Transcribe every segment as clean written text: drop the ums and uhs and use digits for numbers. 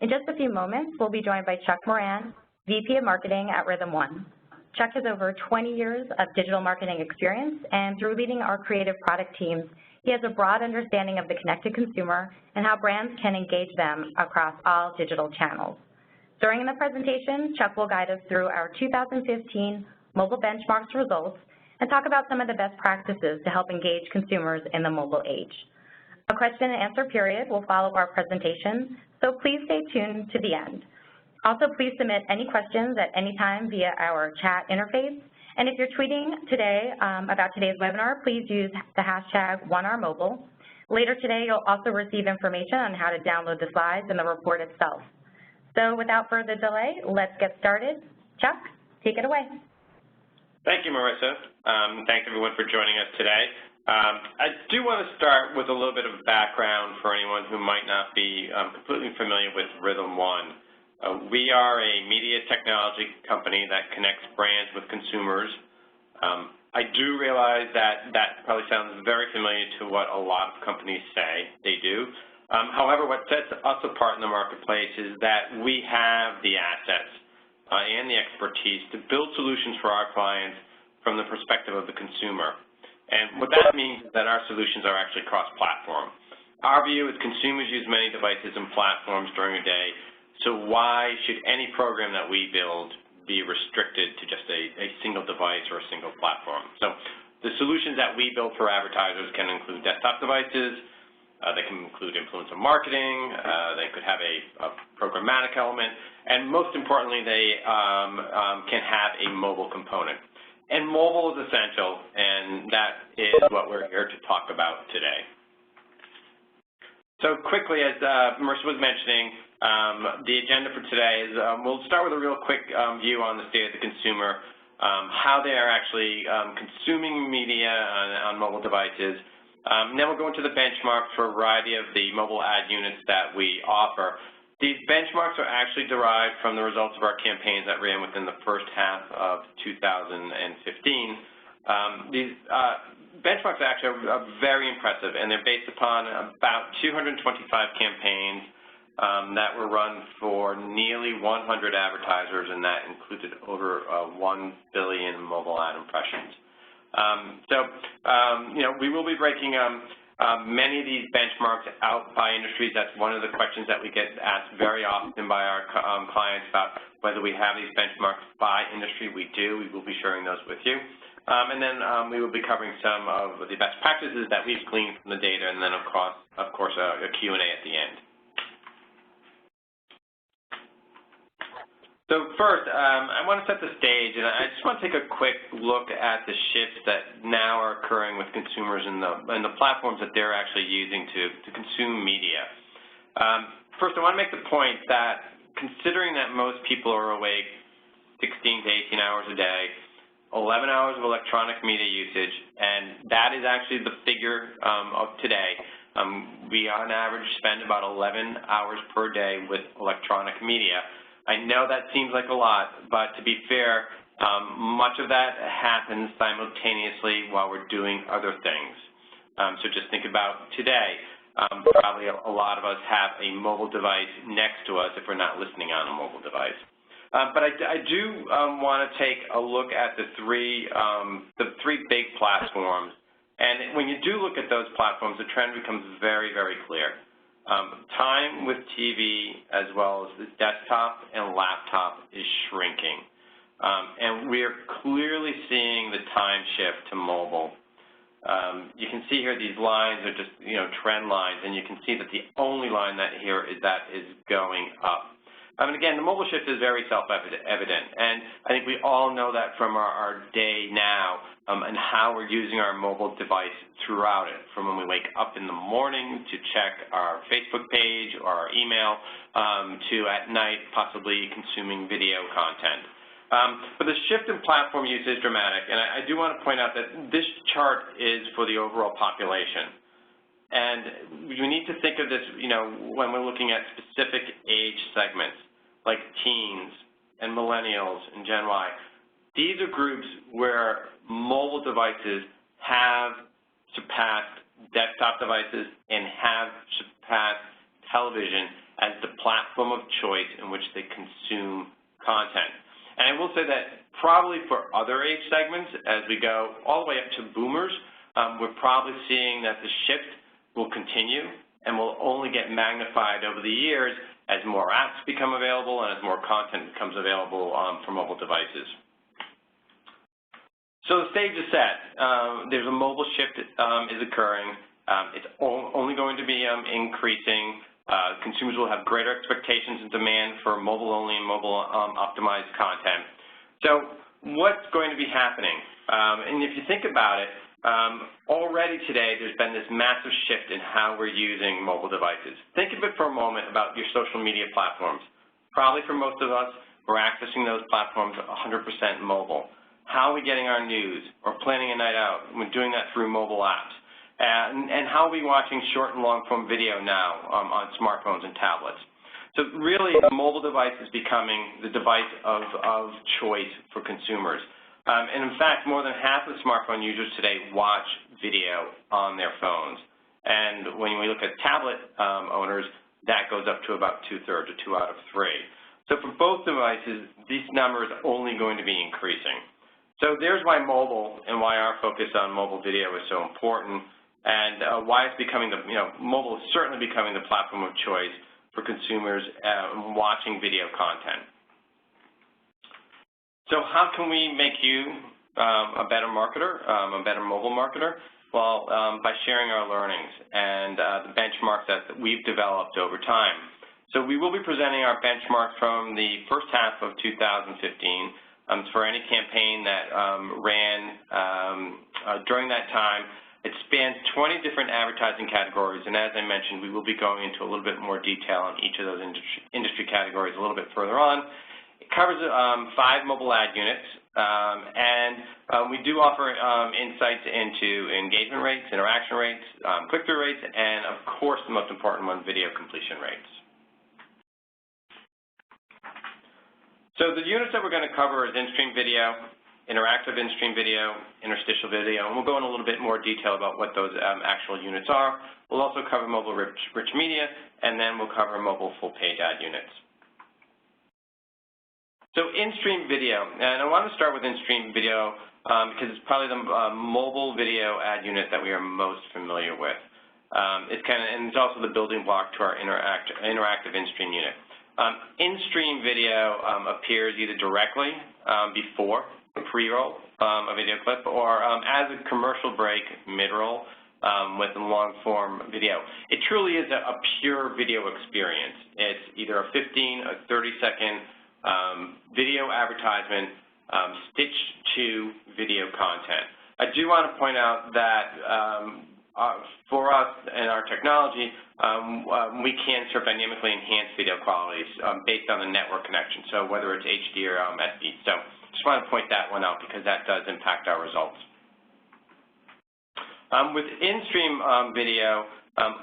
In just a few moments, we'll be joined by Chuck Moran, VP of Marketing at RhythmOne. Chuck has over 20 years of digital marketing experience, and through leading our creative product teams, he has a broad understanding of the connected consumer and how brands can engage them across all digital channels. During the presentation, Chuck will guide us through our 2015 mobile benchmarks results and talk about some of the best practices to help engage consumers in the mobile age. A question and answer period will follow our presentation, so please stay tuned to the end. Also, please submit any questions at any time via our chat interface. And if you're tweeting today about today's webinar, please use the hashtag #OneOurMobile. Later today, you'll also receive information on how to download the slides and the report itself. So without further delay, let's get started. Chuck, take it away. Thank you, Marissa. Thanks, everyone, for joining us today. I do want to start with a little bit of background for anyone who might not be completely familiar with RhythmOne. We are a media technology company that connects brands with consumers. I do realize that that probably sounds very familiar to what a lot of companies say they do. However, what sets us apart in the marketplace is that we have the assets and the expertise to build solutions for our clients from the perspective of the consumer. And what that means is that our solutions are actually cross-platform. Our view is consumers use many devices and platforms during a day, so why should any program that we build be restricted to just a single device or a single platform? So the solutions that we build for advertisers can include desktop devices, they can include influencer marketing, they could have a programmatic element, and most importantly, they can have a mobile component. And mobile is essential, and that is what we're here to talk about today. So quickly, as Marissa was mentioning, the agenda for today is we'll start with a real quick view on the state of the consumer, how they are actually consuming media on mobile devices. Then we'll go into the benchmarks for a variety of the mobile ad units that we offer. These benchmarks are actually derived from the results of our campaigns that ran within the first half of 2015. These benchmarks actually are very impressive, and they're based upon about 225 campaigns that were run for nearly 100 advertisers, and that included over 1 billion mobile ad impressions. We will be breaking many of these benchmarks out by industries. That's one of the questions that we get asked very often by our clients about whether we have these benchmarks by industry. We do. We will be sharing those with you. And then we will be covering some of the best practices that we've gleaned from the data, and then, of course, a Q&A at the end. So first, I want to set the stage, and I just want to take a quick look at the shifts that now are occurring with consumers and the platforms that they're actually using to consume media. First, I want to make the point that considering that most people are awake 16 to 18 hours a day, 11 hours of electronic media usage, and that is actually the figure of today. We, on average, spend about 11 hours per day with electronic media. I know that seems like a lot, but to be fair, much of that happens simultaneously while we're doing other things. So just think about today. Probably a lot of us have a mobile device next to us if we're not listening on a mobile device. But I do want to take a look at the three big platforms. And when you do look at those platforms, the trend becomes very, very clear. Time with TV as well as the desktop and laptop is shrinking. And we are clearly seeing the time shift to mobile. You can see here these lines are just, trend lines, and you can see that the only line that is going up. And again, the mobile shift is very self-evident, and I think we all know that from our day now and how we're using our mobile device throughout it, from when we wake up in the morning to check our Facebook page or our email to at night possibly consuming video content. But the shift in platform use is dramatic, and I do want to point out that this chart is for the overall population. And you need to think of this, when we're looking at specific age segments, like teens and millennials and Gen Y. These are groups where mobile devices have surpassed desktop devices and have surpassed television as the platform of choice in which they consume content. And I will say that probably for other age segments, as we go all the way up to boomers, we're probably seeing that the shift will continue and will only get magnified over the years as more apps become available and as more content becomes available for mobile devices. So the stage is set. There's a mobile shift is occurring. It's only going to be increasing. Consumers will have greater expectations and demand for mobile-only and mobile-optimized content. So what's going to be happening? And if you think about it, already today there's been this massive shift in how we're using mobile devices. Think of it for a moment about your social media platforms. Probably for most of us, we're accessing those platforms 100% mobile. How are we getting our news or planning a night out? We're doing that through mobile apps. And how are we watching short and long-form video now on smartphones and tablets? So really, the mobile device is becoming the device of choice for consumers. And in fact, more than half of smartphone users today watch video on their phones. And when we look at tablet owners, that goes up to about 2/3 or 2 out of 3. So for both devices, these numbers are only going to be increasing. So there's why mobile and why our focus on mobile video is so important, and why it's becoming mobile is certainly becoming the platform of choice for consumers watching video content. So how can we make you a better marketer, a better mobile marketer? Well, by sharing our learnings and the benchmarks that we've developed over time. So we will be presenting our benchmarks from the first half of 2015 for any campaign that ran during that time. It spans 20 different advertising categories, and as I mentioned, we will be going into a little bit more detail on each of those industry categories a little bit further on. It covers 5 mobile ad units, and we do offer insights into engagement rates, interaction rates, click-through rates, and of course the most important one, video completion rates. So the units that we're going to cover is in-stream video, interactive in-stream video, interstitial video, and we'll go in a little bit more detail about what those actual units are. We'll also cover mobile rich media, and then we'll cover mobile full-page ad units. So in-stream video, and I want to start with in-stream video because it's probably the mobile video ad unit that we are most familiar with. And it's also the building block to our interactive in-stream unit. In-stream video appears either directly before a pre-roll, a video clip, or as a commercial break mid-roll with a long-form video. It truly is a pure video experience. It's either a 15 or 30-second video advertisement stitched to video content. I do want to point out that for us and our technology, we can serve dynamically enhanced video qualities based on the network connection, so whether it's HD or SD. So just want to point that one out because that does impact our results. With in-stream video,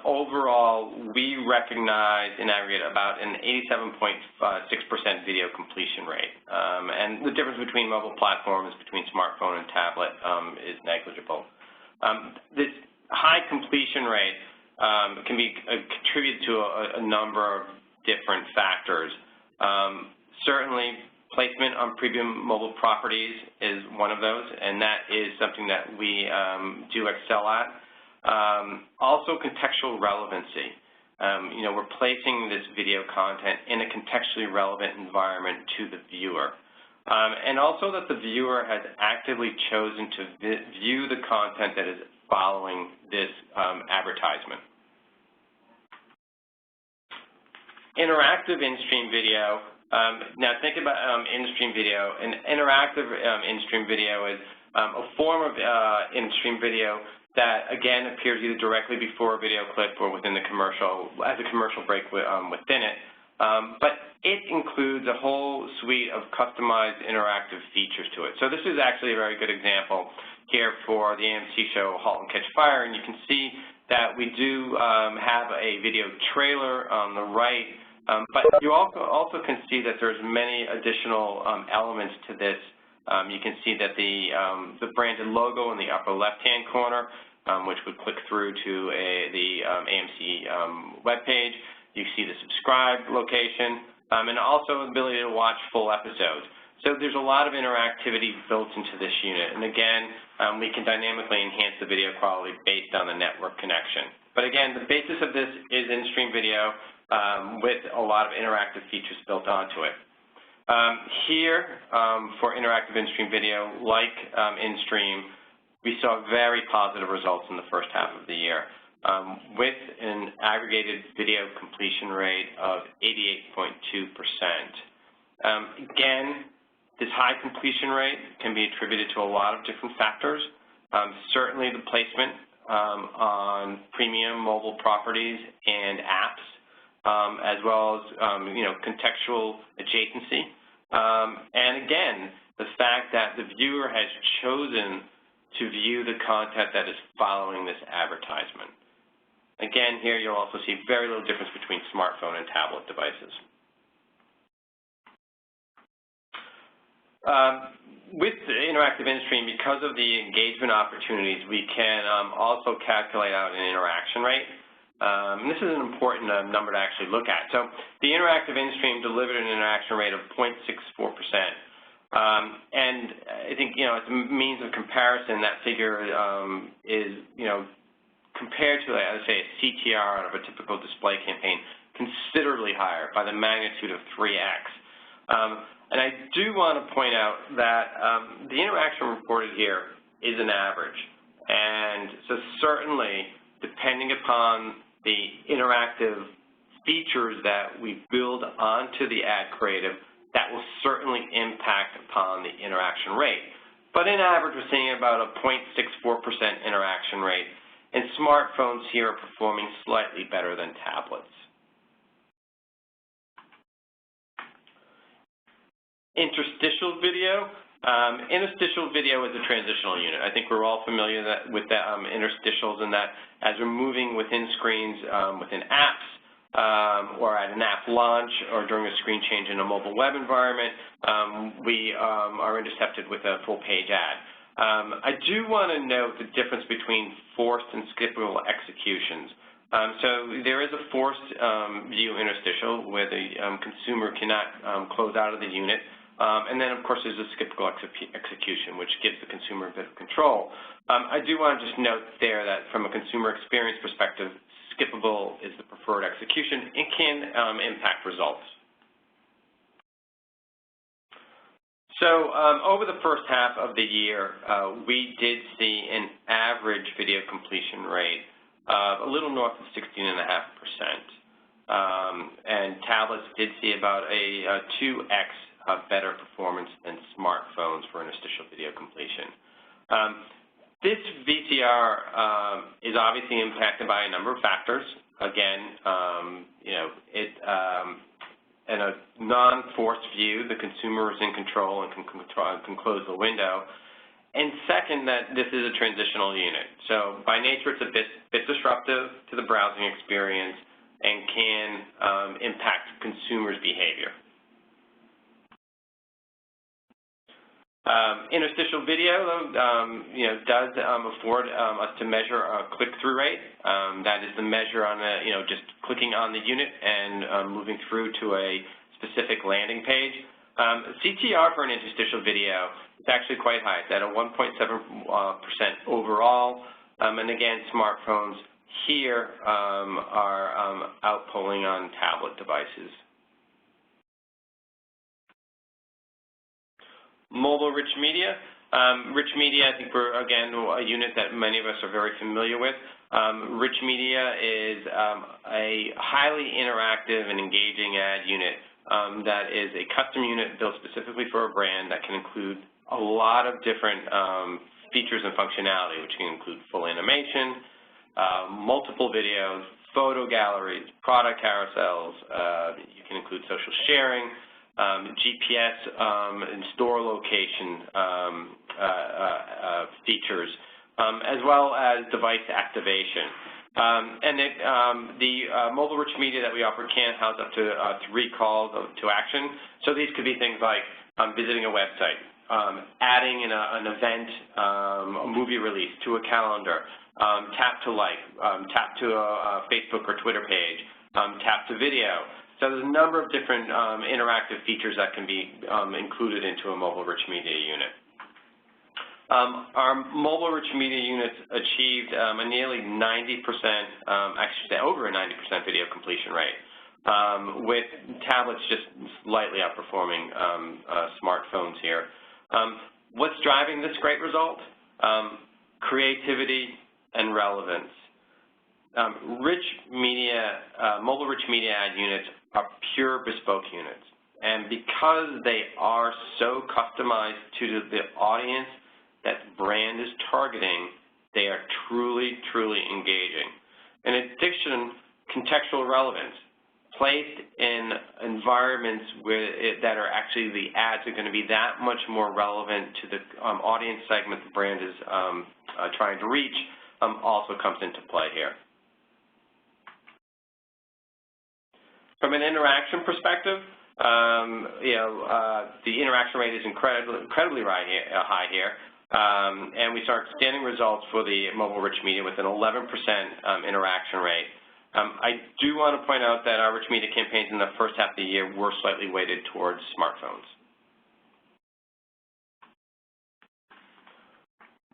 overall, we recognize in aggregate about an 87.6% video completion rate. And the difference between mobile platforms, between smartphone and tablet, is negligible. This high completion rate can be contributed to a number of different factors. Certainly, placement on premium mobile properties is one of those, and that is something that we do excel at. Also, contextual relevancy. We're placing this video content in a contextually relevant environment to the viewer. And also that the viewer has actively chosen to view the content that is following this advertisement. Interactive in-stream video. Now think about in-stream video. An interactive in-stream video is a form of in-stream video that, again, appears either directly before a video clip or within the commercial, as a commercial break within it. But it includes a whole suite of customized interactive features to it. So this is actually a very good example here for the AMC show Halt and Catch Fire, and you can see that we do have a video trailer on the right, but you also can see that there's many additional elements to this. You can see that the branded logo in the upper left-hand corner, which would click through to the AMC webpage. You see the subscribe location, and also the ability to watch full episodes. So there's a lot of interactivity built into this unit. And again, we can dynamically enhance the video quality based on the network connection. But again, the basis of this is in-stream video with a lot of interactive features built onto it. Here, for interactive in-stream video, like in-stream, we saw very positive results in the first half of the year with an aggregated video completion rate of 88.2%. Again, this high completion rate can be attributed to a lot of different factors. Certainly the placement on premium mobile properties and apps, as well as contextual adjacency. And again, the fact that the viewer has chosen to view the content that is following this advertisement. Again, here you'll also see very little difference between smartphone and tablet devices. With the interactive in-stream, because of the engagement opportunities, we can also calculate out an interaction rate. And this is an important number to actually look at. So the interactive in-stream delivered an interaction rate of 0.64%. And I think, as a means of comparison, that figure is, compared to, let's say, a CTR out of a typical display campaign, considerably higher by the magnitude of 3x. And I do want to point out that the interaction reported here is an average. And so certainly, depending upon the interactive features that we build onto the ad creative, that will certainly impact upon the interaction rate. But in average, we're seeing about a 0.64% interaction rate, and smartphones here are performing slightly better than tablets. Interstitial video. Interstitial video is a transitional unit. I think we're all familiar with the interstitials, and that as we're moving within screens, within apps, or at an app launch, or during a screen change in a mobile web environment, we are intercepted with a full-page ad. I do want to note the difference between forced and skippable executions. So there is a forced view interstitial where the consumer cannot close out of the unit. And then, of course, there's a skippable execution, which gives the consumer a bit of control. I do want to just note there that from a consumer experience perspective, skippable is the preferred execution. It can impact results. So over the first half of the year, we did see an average video completion rate of a little north of 16.5%. And tablets did see about a 2x better performance than smartphones for interstitial video completion. This VCR is obviously impacted by a number of factors. Again, in a non-forced view, the consumer is in control and can close the window. And second, that this is a transitional unit. So by nature, it's a bit disruptive to the browsing experience and can impact consumers' behavior. Interstitial video, does afford us to measure a click-through rate. That is the measure on just clicking on the unit and moving through to a specific landing page. CTR for an interstitial video is actually quite high. It's at a 1.7% overall. And again, smartphones here are outpolling on tablet devices. Mobile rich media. Rich media, I think we're, again, a unit that many of us are very familiar with. Rich media is a highly interactive and engaging ad unit that is a custom unit built specifically for a brand that can include a lot of different features and functionality, which can include full animation, multiple videos, photo galleries, product carousels. You can include social sharing, GPS and store location features, as well as device activation. The mobile rich media that we offer can house up to 3 calls to action. So these could be things like visiting a website, adding an event, a movie release to a calendar, tap to like, tap to a Facebook or Twitter page, tap to video. So there's a number of different interactive features that can be included into a mobile rich media unit. Our mobile rich media units achieved a nearly 90%, actually over a 90% video completion rate, with tablets just slightly outperforming smartphones here. What's driving this great result? Creativity and relevance. Mobile rich media ad units are pure bespoke units, and because they are so customized to the audience that brand is targeting, they are truly, truly engaging. In addition, contextual relevance, placed in environments that are actually, the ads are going to be that much more relevant to the audience segment the brand is trying to reach, also comes into play here. From an interaction perspective, the interaction rate is incredibly high here, and we saw outstanding results for the mobile rich media with an 11% interaction rate. I do want to point out that our rich media campaigns in the first half of the year were slightly weighted towards smartphones.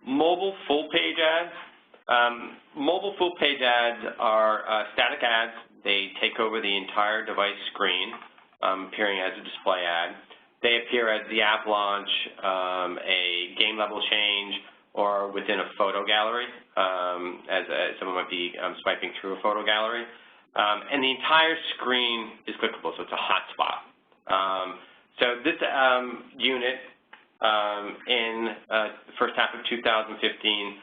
Mobile full-page ads. Mobile full-page ads are static ads. They take over the entire device screen, appearing as a display ad. They appear at the app launch, a game level change, or within a photo gallery, as someone might be swiping through a photo gallery. And the entire screen is clickable, so it's a hotspot. So this unit in the first half of 2015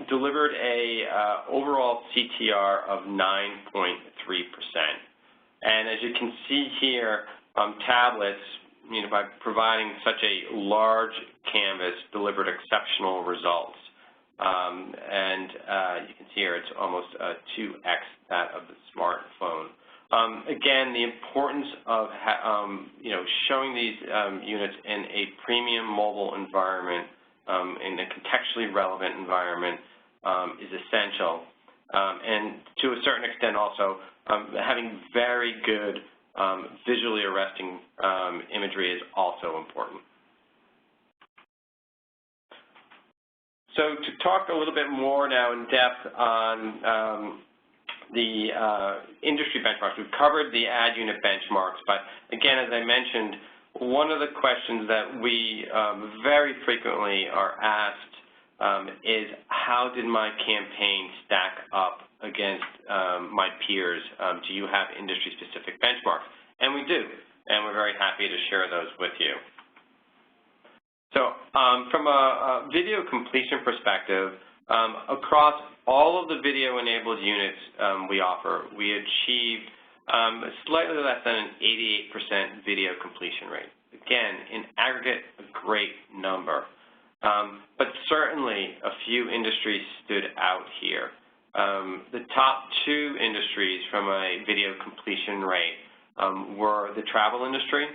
delivered a overall CTR of 9.3%. And as you can see here, tablets, by providing such a large canvas, delivered exceptional results. And you can see here it's almost 2x that of the smartphone. Again, the importance of showing these units in a premium mobile environment, in a contextually relevant environment, is essential. And to a certain extent also, having very good visually arresting imagery is also important. So to talk a little bit more now in depth on the industry benchmarks, we've covered the ad unit benchmarks, but again, as I mentioned, one of the questions that we very frequently are asked is, how did my campaign stack up against my peers? Do you have industry-specific benchmarks? And we do, and we're very happy to share those with you. So from a video completion perspective, across all of the video-enabled units we offer, we achieved slightly less than an 88% video completion rate. Again, in aggregate, a great number. But certainly, a few industries stood out here. The top two industries from a video completion rate were the travel industry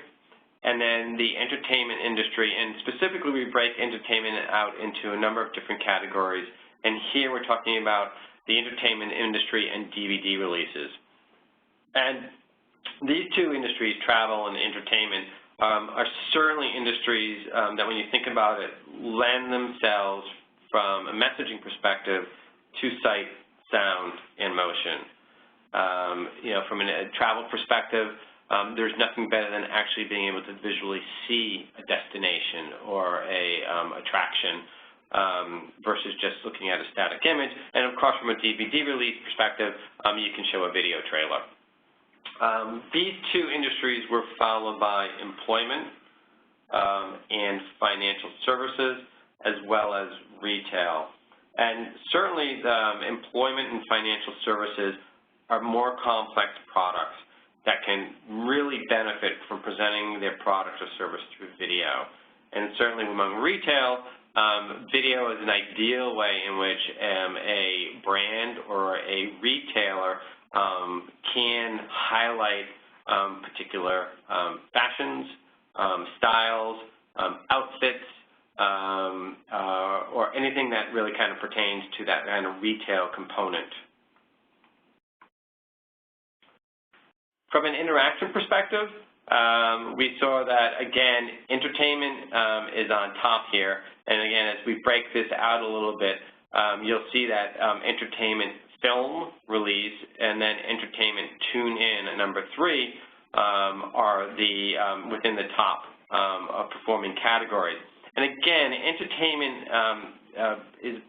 and then the entertainment industry. And specifically, we break entertainment out into a number of different categories. And here we're talking about the entertainment industry and DVD releases. And these two industries, travel and entertainment, are certainly industries that, when you think about it, lend themselves from a messaging perspective to sight, sound, and motion. From a travel perspective, there's nothing better than actually being able to visually see a destination or a attraction versus just looking at a static image. And of course, from a DVD release perspective, you can show a video trailer. These two industries were followed by employment and financial services, as well as retail. And certainly, the employment and financial services are more complex products that can really benefit from presenting their product or service through video. And certainly among retail, video is an ideal way in which a brand or a retailer can highlight particular fashions, styles, outfits, or anything that really kind of pertains to that kind of retail component. From an interaction perspective, we saw that, again, entertainment is on top here. And again, as we break this out a little bit, you'll see that entertainment film release and then entertainment tune-in at number 3 are the within the top performing categories. And again, entertainment is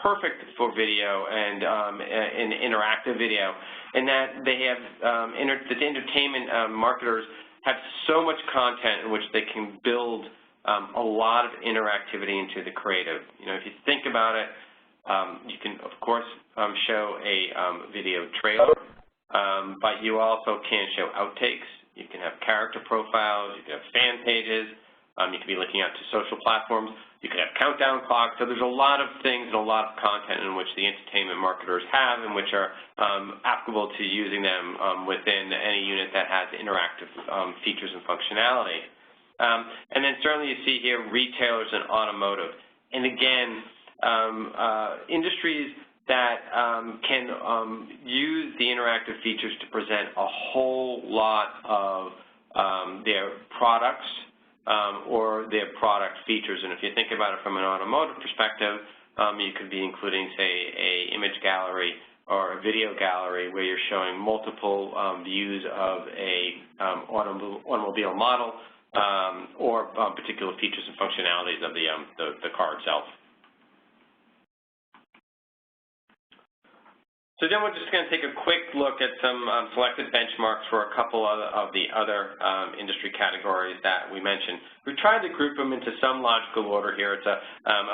perfect for video and in interactive video, in that they have the entertainment marketers have so much content in which they can build a lot of interactivity into the creative. You know, if you think about it, you can of course show a video trailer, but you also can show outtakes. You can have character profiles. You can have fan pages. You can be looking out to social platforms. You can have countdown clocks. So there's a lot of things and a lot of content in which the entertainment marketers have and which are applicable to using them within any unit that has interactive features and functionality. And then certainly you see here retailers and automotive. And again, industries that can use the interactive features to present a whole lot of their products or their product features. And if you think about it from an automotive perspective, you could be including, say, an image gallery or a video gallery where you're showing multiple views of a automobile model or particular features and functionalities of the car itself. So then we're just going to take a quick look at some selected benchmarks for a couple of the other industry categories that we mentioned. We tried to group them into some logical order here. It's a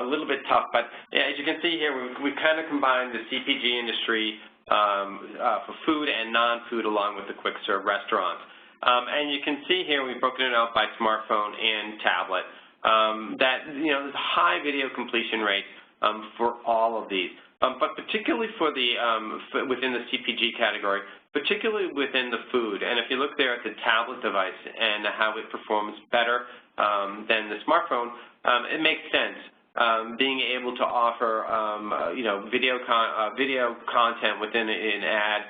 little bit tough, but as you can see here, we've kind of combined the CPG industry for food and non-food along with the quick-serve restaurants. And you can see here we've broken it out by smartphone and tablet that, you know, there's high video completion rates for all of these. But particularly for the within the CPG category, particularly within the food. And if you look there at the tablet device and how it performs better than the smartphone, it makes sense. Being able to offer you know, video content within an ad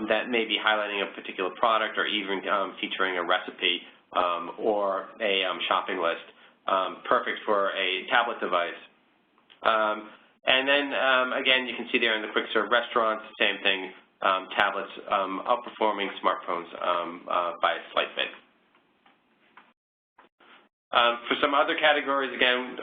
that may be highlighting a particular product or even featuring a recipe or a shopping list, perfect for a tablet device. And then, again, you can see there in the quick-serve restaurants, same thing, tablets outperforming smartphones by a slight bit. For some other categories, again,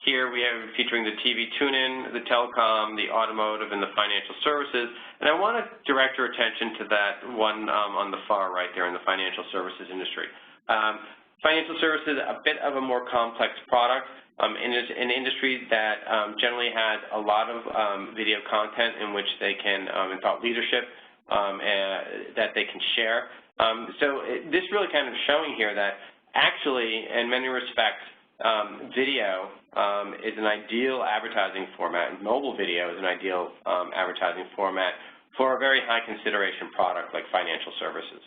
here we have featuring the TV tune-in, the telecom, the automotive, and the financial services. And I want to direct your attention to that one on the far right there in the financial services industry. Financial services, a bit of a more complex product. In an industry that generally has a lot of video content in which they can, and thought leadership that they can share. So this really kind of showing here that actually, in many respects, video is an ideal advertising format, and mobile video is an ideal advertising format for a very high consideration product like financial services.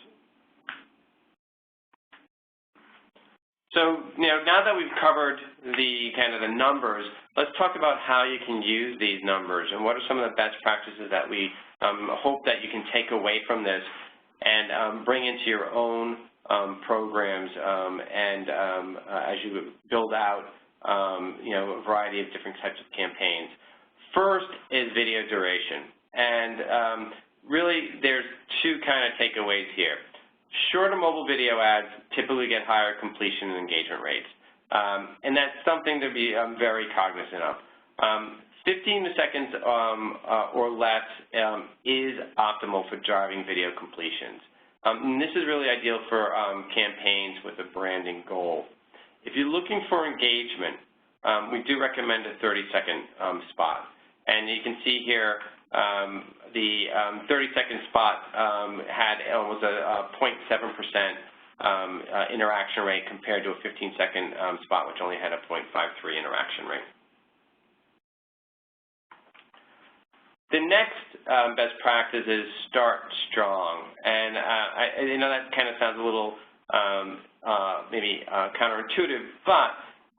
So, you know, now that we've covered the kind of the numbers, let's talk about how you can use these numbers and what are some of the best practices that we hope that you can take away from this and bring into your own programs and as you build out, you know, a variety of different types of campaigns. First is video duration, and really there's two kind of takeaways here. Shorter mobile video ads typically get higher completion and engagement rates, and that's something to be very cognizant of. 15 seconds or less is optimal for driving video completions. And this is really ideal for campaigns with a branding goal. If you're looking for engagement, we do recommend a 30-second spot. And you can see here the 30-second spot had almost a 0.7% interaction rate compared to a 15-second spot, which only had a 0.53 interaction rate. The next best practice is start strong. And I know that kind of sounds a little maybe counterintuitive, but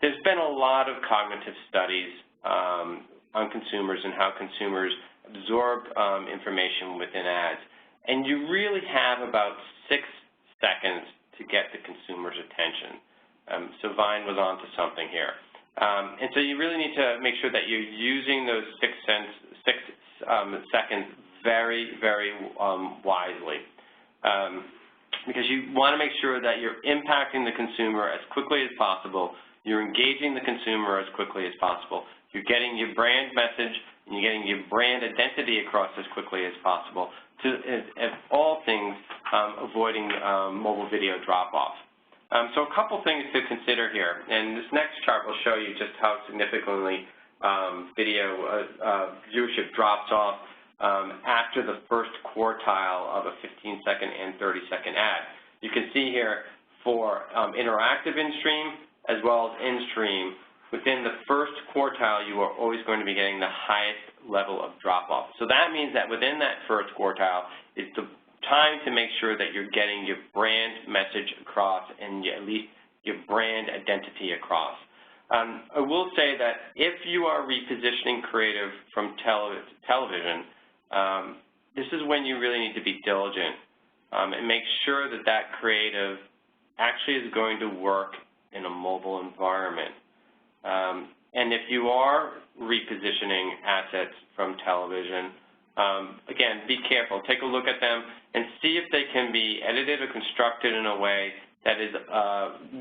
there's been a lot of cognitive studies on consumers and how consumers absorb information within ads. and you really have about 6 seconds to get the consumer's attention. So Vine was onto something here. And so you really need to make sure that you're using those 6 seconds very, very wisely. Because you want to make sure that you're impacting the consumer as quickly as possible, you're engaging the consumer as quickly as possible, you're getting your brand message and you're getting your brand identity across as quickly as possible, as all things avoiding mobile video drop-off. So a couple things to consider here, and this next chart will show you just how significantly video viewership drops off after the first quartile of a 15-second and 30-second ad. You can see here for interactive in-stream as well as in-stream, within the first quartile you are always going to be getting the highest level of drop-off. So that means that within that first quartile is the time to make sure that you're getting your brand message across and at least your brand identity across. I will say that if you are repositioning creative from television, this is when you really need to be diligent and make sure that that creative actually is going to work in a mobile environment. And if you are repositioning assets from television, again, be careful. Take a look at them and see if they can be edited or constructed in a way that is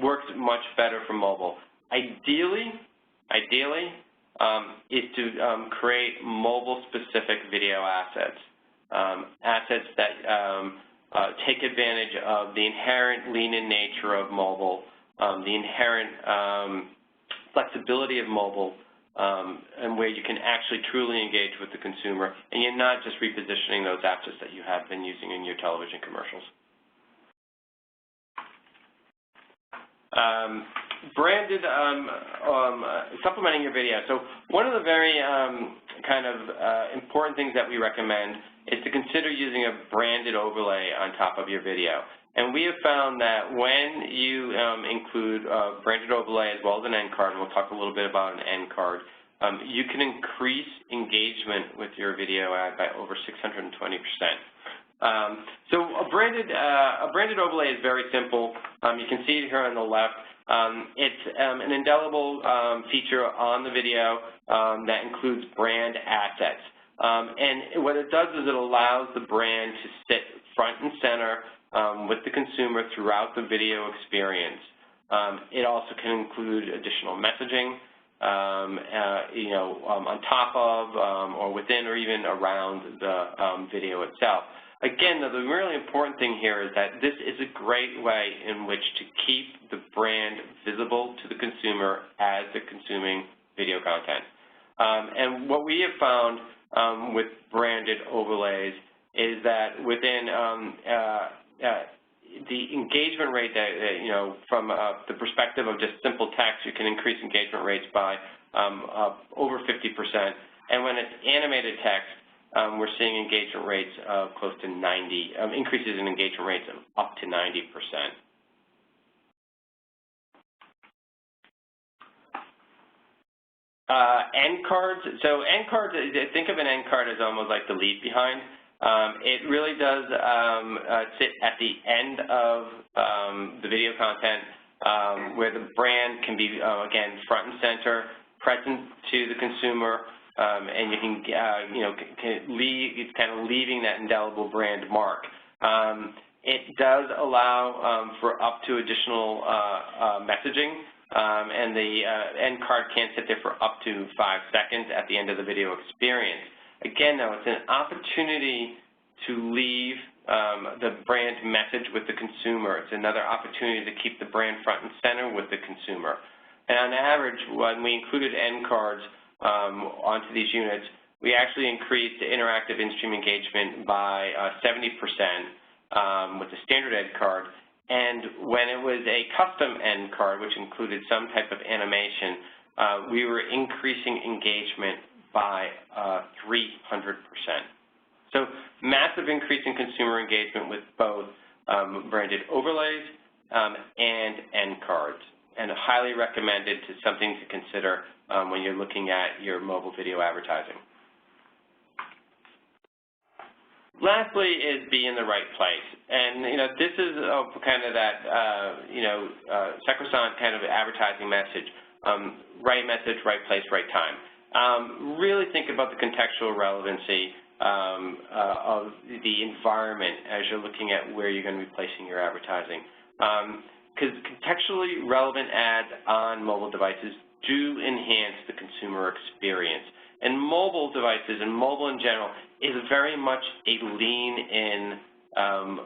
works much better for mobile. Ideally, is to create mobile-specific video assets, assets that take advantage of the inherent lean-in nature of mobile, the inherent flexibility of mobile, and where you can actually truly engage with the consumer, and you're not just repositioning those assets that you have been using in your television commercials. Branded, supplementing your video. So one of the very important things that we recommend is to consider using a branded overlay on top of your video. And we have found that when you include a branded overlay as well as an end card, and we'll talk a little bit about an end card, you can increase engagement with your video ad by over 620%. So a branded overlay is very simple. You can see it here on the left. It's an indelible feature on the video that includes brand assets. And what it does is it allows the brand to sit front and center with the consumer throughout the video experience. It also can include additional messaging, on top of or within or even around the video itself. Again, though, the really important thing here is that this is a great way in which to keep the brand visible to the consumer as they're consuming video content. And what we have found with branded overlays is that within the engagement rate that, from the perspective of just simple text, you can increase engagement rates by over 50%. And when it's animated text, we're seeing engagement rates of close to 90, increases in engagement rates of up to 90%. End cards. So end cards, think of an end card as almost like the leave behind. It really does sit at the end of the video content where the brand can be, again, front and center, present to the consumer, and you can, it's kind of leaving that indelible brand mark. It does allow for up to additional messaging, and the end card can sit there for up to 5 seconds at the end of the video experience. Again, though, it's an opportunity to leave the brand message with the consumer. It's another opportunity to keep the brand front and center with the consumer. And on average, when we included end cards onto these units, we actually increased interactive in-stream engagement by 70% with the standard end card. And when it was a custom end card, which included some type of animation, we were increasing engagement by 300%. So massive increase in consumer engagement with both branded overlays and end cards, and highly recommended to something to consider when you're looking at your mobile video advertising. lastly is be in the right place. And, this is kind of that, sacrosanct kind of advertising message. Right message, right place, right time. Really think about the contextual relevancy of the environment as you're looking at where you're going to be placing your advertising. Because contextually relevant ads on mobile devices do enhance the consumer experience. And mobile devices and mobile in general is very much a lean-in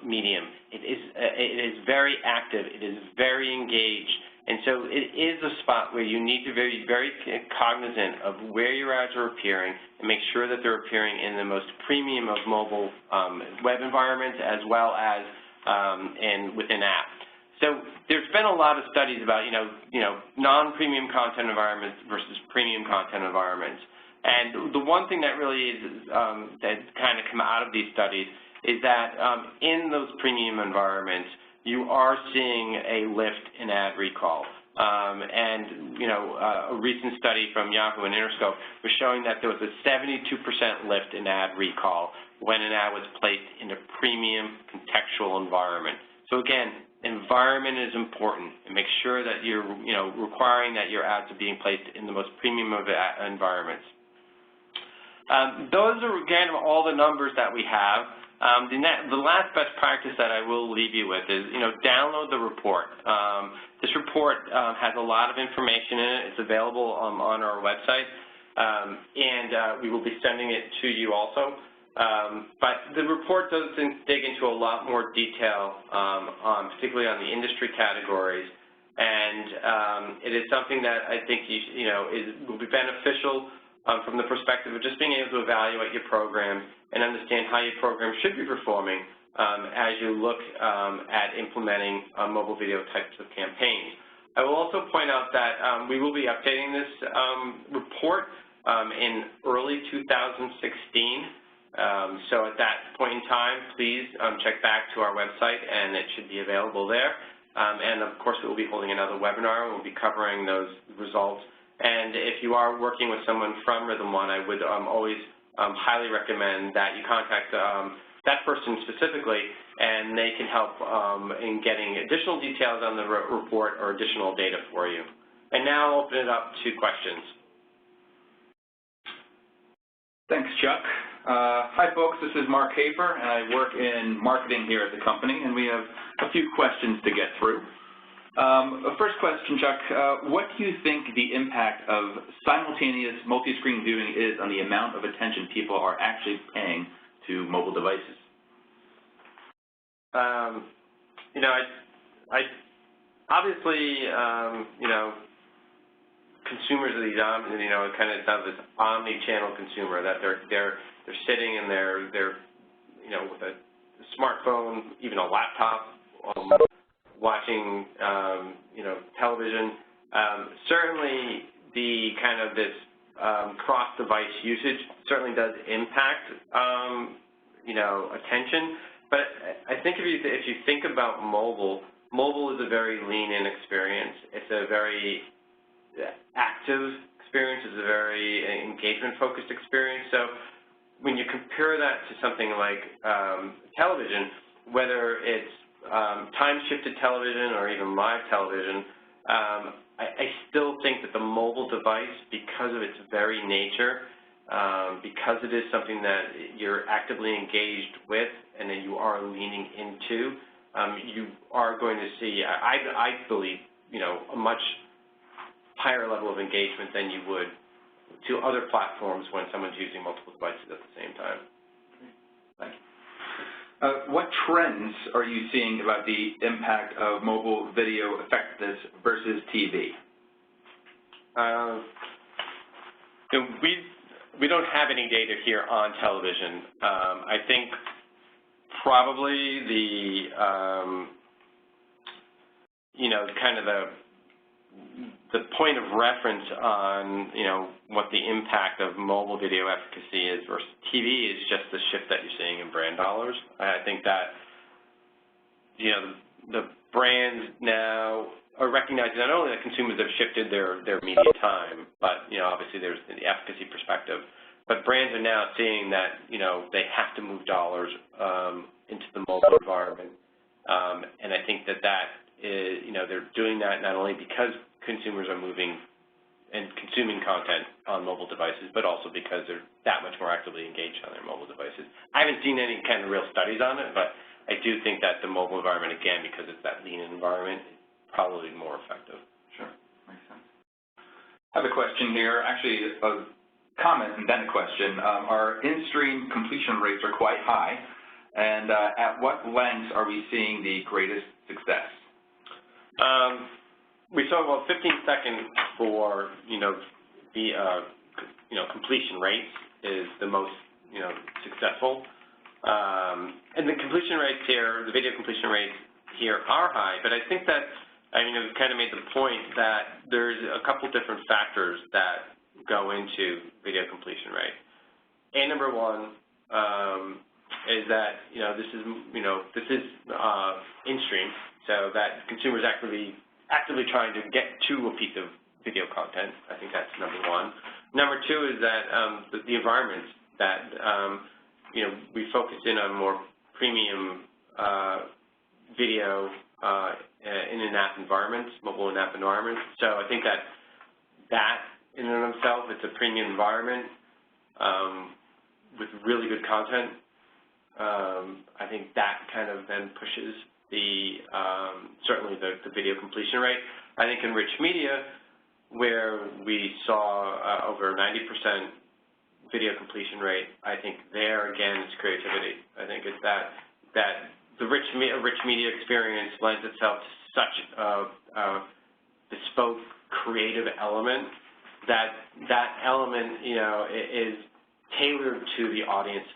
medium. It is very active. It is very engaged. And so it is a spot where you need to be very cognizant of where your ads are appearing and make sure that they're appearing in the most premium of mobile web environments as well as within apps. So there's been a lot of studies about, non-premium content environments versus premium content environments. And the one thing that really is that kind of come out of these studies is that in those premium environments, you are seeing a lift in ad recall. A recent study from Yahoo and Interscope was showing that there was a 72% lift in ad recall when an ad was placed in a premium contextual environment. So again, environment is important, and make sure that you're requiring that your ads are being placed in the most premium of environments. Those are, again, all the numbers that we have. The last best practice that I will leave you with is, download the report. This report has a lot of information in it. It's available on our website, and we will be sending it to you also. But the report does dig into a lot more detail, particularly on the industry categories, and it is something that I think will be beneficial from the perspective of just being able to evaluate your program and understand how your program should be performing as you look at implementing mobile video types of campaigns. I will also point out that we will be updating this report in early 2016. So at that point in time, please check back to our website, and it should be available there. And, of course, we'll be holding another webinar. We'll be covering those results. And if you are working with someone from RhythmOne, I would always highly recommend that you contact that person specifically, and they can help in getting additional details on the report or additional data for you. And now I'll open it up to questions. Thanks, Chuck. Hi, folks. This is Mark Hafer, and I work in marketing here at the company, and we have a few questions to get through. First question, Chuck. What do you think the impact of simultaneous multi-screen viewing is on the amount of attention people are actually paying to mobile devices? Obviously, consumers of these, kind of have this omni-channel consumer that they're sitting and they're with a smartphone, even a laptop, watching television. Certainly, the kind of this cross-device usage certainly does impact attention. But I think if you think about mobile is a very lean-in experience. It's a very active experience. It's a very engagement-focused experience. So when you compare that to something like television, whether it's time-shifted television or even live television, I still think that the mobile device, because of its very nature, because it is something that you're actively engaged with and that you are leaning into, you are going to see, I believe, a much higher level of engagement than you would to other platforms when someone's using multiple devices at the same time. Thank you. What trends are you seeing about the impact of mobile video effectiveness versus TV? We don't have any data here on television. I think probably the kind of the point of reference on what the impact of mobile video efficacy is versus TV is just the shift that you're seeing in brand dollars. I think that the brands now are recognizing not only that consumers have shifted their media time, but obviously there's the efficacy perspective. But brands are now seeing that, they have to move dollars into the mobile environment. And I think that is, they're doing that not only because consumers are moving and consuming content on mobile devices, but also because they're that much more actively engaged on their mobile devices. I haven't seen any kind of real studies on it, but I do think that the mobile environment, again, because it's that lean environment, is probably more effective. Sure, makes sense. I have a question here, actually a comment and then a question. Our in-stream completion rates are quite high, and at what lengths are we seeing the greatest success? We saw about 15 seconds for, the, completion rates is the most, successful. And the completion rates here, the video completion rates here are high, but I think that, we've kind of made the point that there's a couple different factors that go into video completion rate. Number one is that, this is in-stream, so that consumers actively trying to get to a piece of video content. I think that's number one. Number two is that the environments that, we focus in on more premium video in-app environments, mobile in-app environments. So I think that in and of itself, it's a premium environment with really good content. I think that kind of then pushes certainly the video completion rate. I think in rich media, where we saw over 90% video completion rate, I think there again it's creativity. I think it's that the rich media experience lends itself to such a bespoke creative element that element is tailored to the audience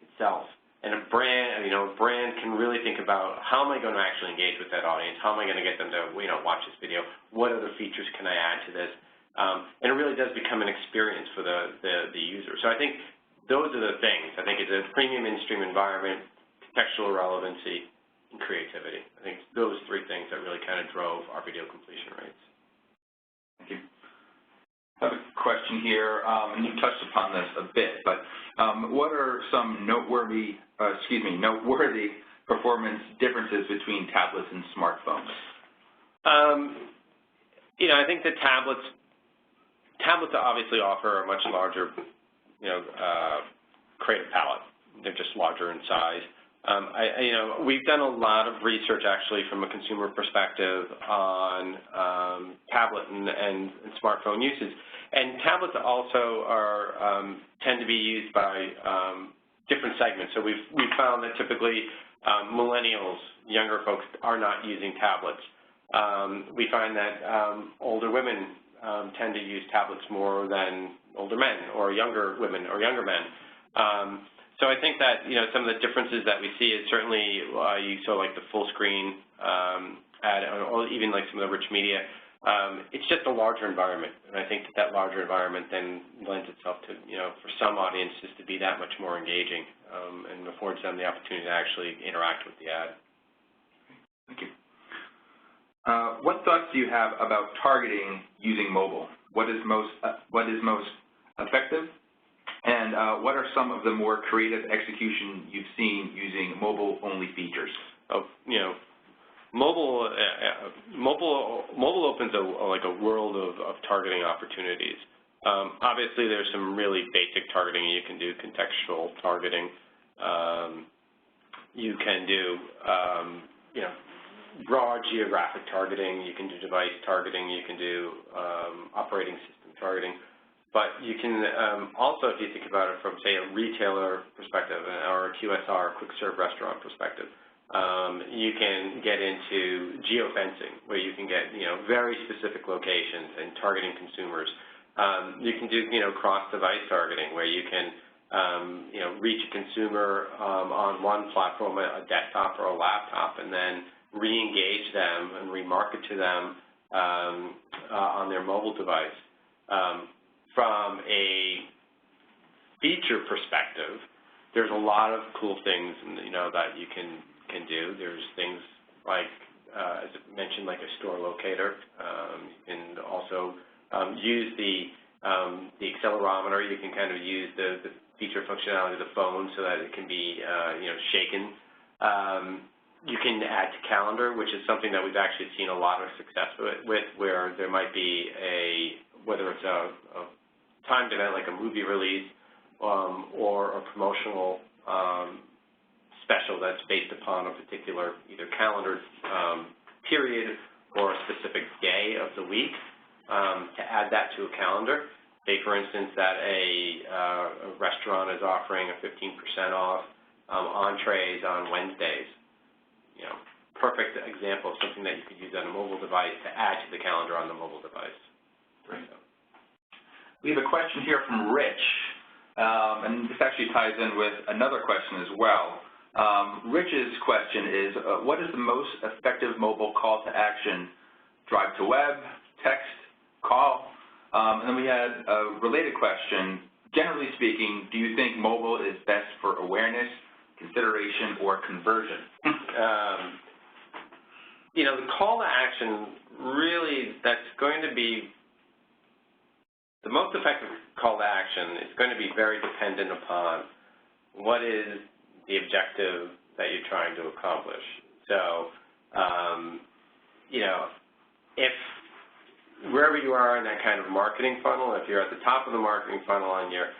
itself. And a brand can really think about, how am I going to actually engage with that audience? How am I going to get them to, watch this video? What other features can I add to this? And it really does become an experience for the user. So I think those are the things. I think it's a premium in-stream environment, contextual relevancy, and creativity. I think those three things that really kind of drove our video completion rates. Thank you. I have a question here, and you touched upon this a bit, but what are some noteworthy performance differences between tablets and smartphones? I think the tablets obviously offer a much larger, creative palette. They're just larger in size. We've done a lot of research actually from a consumer perspective on tablet and smartphone uses, and tablets also tend to be used by different segments. So we've found that typically millennials, younger folks, are not using tablets. We find that older women tend to use tablets more than older men, or younger women or younger men. So I think that, some of the differences that we see is certainly you saw like the full screen ad, or even like some of the rich media. It's just a larger environment, and I think that larger environment then lends itself to, for some audiences to be that much more engaging and affords them the opportunity to actually interact with the ad. Thank you. What thoughts do you have about targeting using mobile? What is most effective? And what are some of the more creative execution you've seen using mobile-only features? Mobile opens a world of targeting opportunities. Obviously, there's some really basic targeting you can do, contextual targeting. You can do, broad geographic targeting. You can do device targeting. You can do operating system targeting. But you can also, if you think about it from, say, a retailer perspective or a QSR, quick serve restaurant perspective, you can get into geofencing, where you can get, very specific locations and targeting consumers. You can do, cross-device targeting, where you can, reach a consumer on one platform, a desktop or a laptop, and then re-engage them and remarket to them on their mobile device. From a feature perspective, there's a lot of cool things, that you can do. There's things like, as I mentioned, like a store locator. You can also use the the accelerometer, you can kind of use the feature functionality of the phone so that it can be, shaken. You can add to calendar, which is something that we've actually seen a lot of success with, where there might be whether it's a timed event like a movie release or a promotional special that's based upon a particular either calendar period or a specific day of the week, to add that to a calendar. Say, for instance, that a restaurant is offering a 15% off entrees on Wednesdays. Perfect example of something that you could use on a mobile device to add to the calendar on the mobile device. Great. We have a question here from Rich, and this actually ties in with another question as well. Rich's question is, what is the most effective mobile call to action? Drive to web, text, call? And then we had a related question. Generally speaking, do you think mobile is best for awareness, consideration, or conversion? The call to action, really, that's going to be the most effective call to action is going to be very dependent upon what is the objective that you're trying to accomplish. So, if wherever you are in that kind of marketing funnel, if you're at the top of the marketing funnel and you're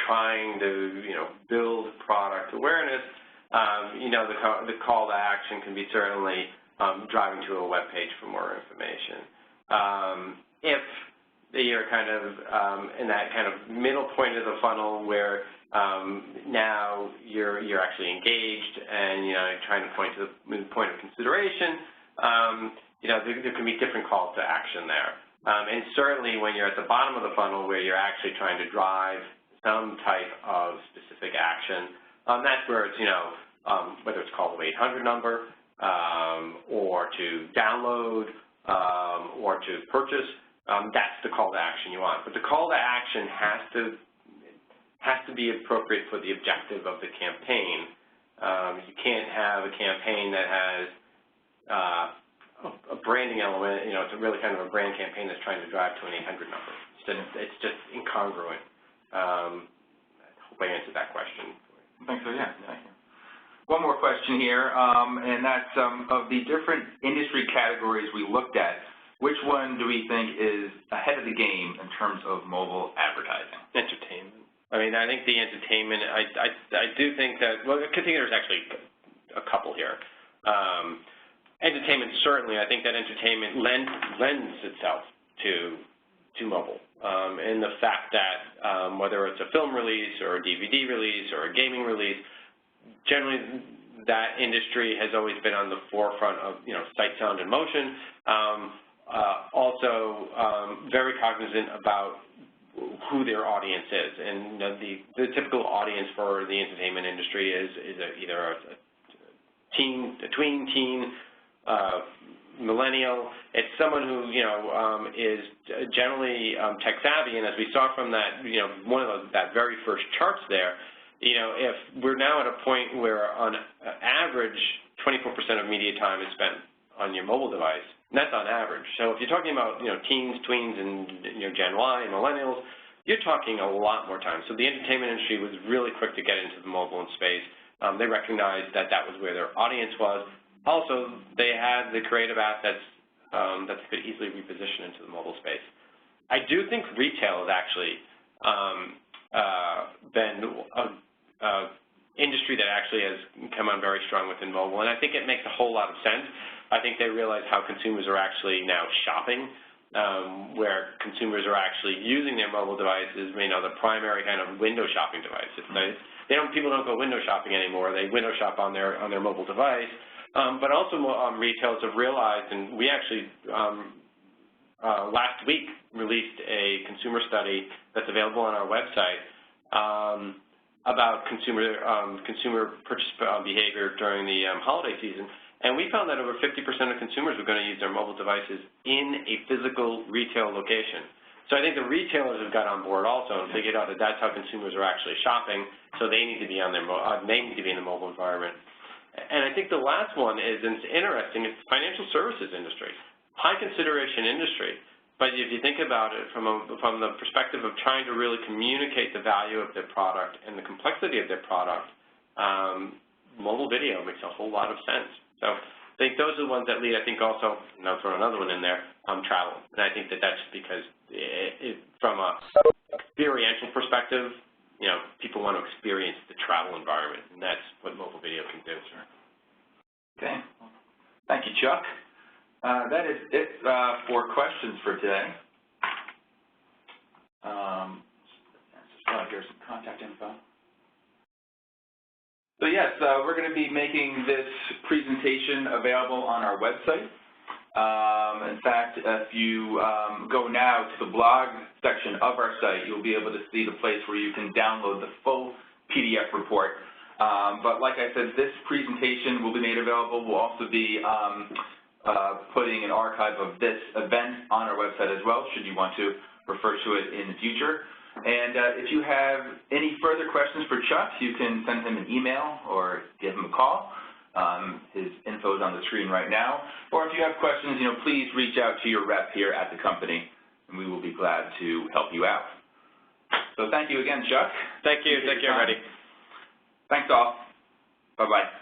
trying to, build product awareness, the call to action can be certainly driving to a web page for more information. If you're kind of in that kind of middle point of the funnel where now you're actually engaged and trying to point to the point of consideration, there can be different calls to action there. And certainly when you're at the bottom of the funnel where you're actually trying to drive some type of specific action, that's where it's whether it's call to 800 number or to download or to purchase. That's the call to action you want. But the call to action has to be appropriate for the objective of the campaign. You can't have a campaign that has a branding element. It's really kind of a brand campaign that's trying to drive to an 800 number. It's just incongruent. I hope I answered that question. I think so, yeah. One more question here, and that's of the different industry categories we looked at, which one do we think is ahead of the game in terms of mobile advertising? Entertainment. I think the entertainment, I do think that, well, I think there's actually a couple here. Entertainment, certainly, I think that entertainment lends itself to mobile. And the fact that whether it's a film release or a DVD release or a gaming release, generally that industry has always been on the forefront of, sight, sound, and motion. Also very cognizant about who their audience is. And the typical audience for the entertainment industry is either a tween, teen, millennial. It's someone who, is generally tech savvy, and as we saw from that, one of that very first charts there, if we're now at a point where on average 24% of media time is spent on your mobile device, and that's on average. So if you're talking about, teens, tweens, and Gen Y and millennials, you're talking a lot more time. So the entertainment industry was really quick to get into the mobile space. They recognized that that was where their audience was. Also, they had the creative assets that they could easily reposition into the mobile space. I do think retail has actually been an industry that actually has come on very strong within mobile, and I think it makes a whole lot of sense. I think they realize how consumers are actually now shopping, where consumers are actually using their mobile devices, the primary kind of window shopping device. People don't go window shopping anymore. They window shop on their mobile device. But also retailers have realized, and we actually last week released a consumer study that's available on our website about consumer purchase behavior during the holiday season. And we found that over 50% of consumers were going to use their mobile devices in a physical retail location. So I think the retailers have got on board also and figured out that that's how consumers are actually shopping. So they need to be on they need to be in the mobile environment. And I think the last one is, and it's interesting, it's the financial services industry, high consideration industry, But if you think about it from the perspective of trying to really communicate the value of their product and the complexity of their product, mobile video makes a whole lot of sense. So I think those are the ones that lead. I think also, and I'll throw another one in there, travel. And I think that that's because from a experiential perspective, you know, people want to experience the travel environment, and that's what mobile video can do. Sure. Okay. Thank you, Chuck. That is it for questions for today. Here's some contact info. So yes, we're going to be making this presentation available on our website. In fact, if you go now to the blog section of our site, you'll be able to see the place where you can download the full PDF report. But like I said, this presentation will be made available. We'll also be putting an archive of this event on our website as well, should you want to refer to it in the future. And if you have any further questions for Chuck, you can send him an email or give him a call. His info is on the screen right now. Or if you have questions, you know, please reach out to your rep here at the company, and we will be glad to help you out. So thank you again, Chuck. Thank you. Thank you, everybody. Thanks all. Bye-bye.